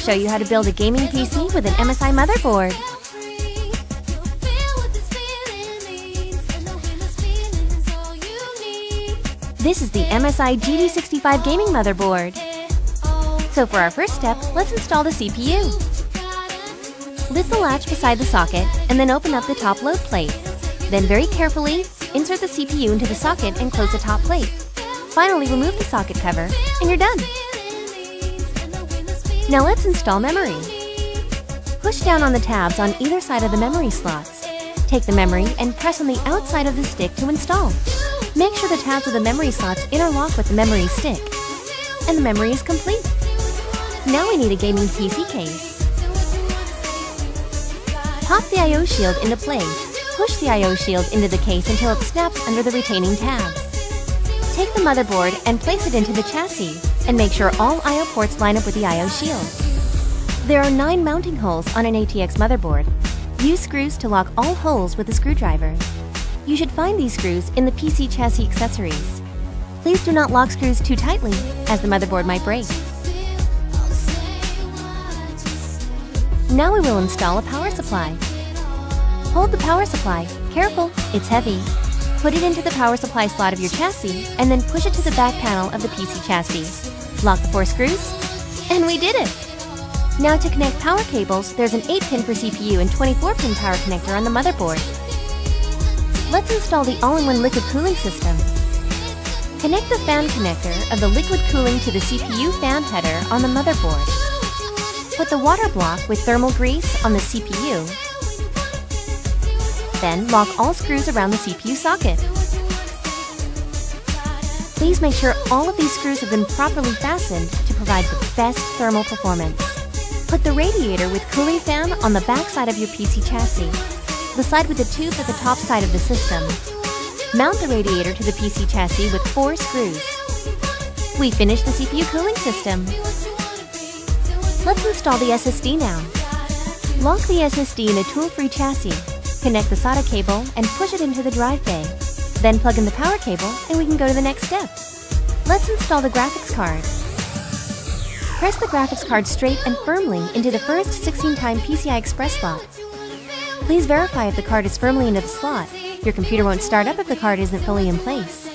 show you how to build a gaming PC with an MSI motherboard. This is the MSI GD65 gaming motherboard. So for our first step, let's install the CPU. Lift the latch beside the socket and then open up the top load plate. Then very carefully, insert the CPU into the socket and close the top plate. Finally, remove the socket cover and you're done. Now let's install memory. Push down on the tabs on either side of the memory slots. Take the memory and press on the outside of the stick to install. Make sure the tabs of the memory slots interlock with the memory stick. And the memory is complete. Now we need a gaming PC case. Pop the I/O shield into place. Push the I/O shield into the case until it snaps under the retaining tabs. Take the motherboard and place it into the chassis, and make sure all I/O ports line up with the I/O shield. There are 9 mounting holes on an ATX motherboard. Use screws to lock all holes with a screwdriver. You should find these screws in the PC chassis accessories. Please do not lock screws too tightly, as the motherboard might break. Now we will install a power supply. Hold the power supply. Careful, it's heavy. Put it into the power supply slot of your chassis, and then push it to the back panel of the PC chassis. Lock the 4 screws, and we did it! Now to connect power cables, there's an 8-pin for CPU and 24-pin power connector on the motherboard. Let's install the all-in-one liquid cooling system. Connect the fan connector of the liquid cooling to the CPU fan header on the motherboard. Put the water block with thermal grease on the CPU. Then lock all screws around the CPU socket. Please make sure all of these screws have been properly fastened to provide the best thermal performance. Put the radiator with cooling fan on the back side of your PC chassis, the side with the tube at the top side of the system. Mount the radiator to the PC chassis with 4 screws. We finished the CPU cooling system. Let's install the SSD now. Lock the SSD in a tool-free chassis. Connect the SATA cable and push it into the drive bay. Then plug in the power cable and we can go to the next step. Let's install the graphics card. Press the graphics card straight and firmly into the first 16-time PCI Express slot. Please verify if the card is firmly into the slot. Your computer won't start up if the card isn't fully in place.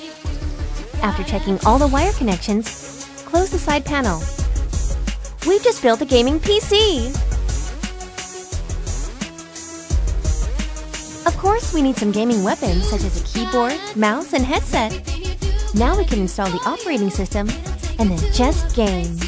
After checking all the wire connections, close the side panel. We've just built a gaming PC! Of course, we need some gaming weapons such as a keyboard, mouse, and headset. Now we can install the operating system and then just game.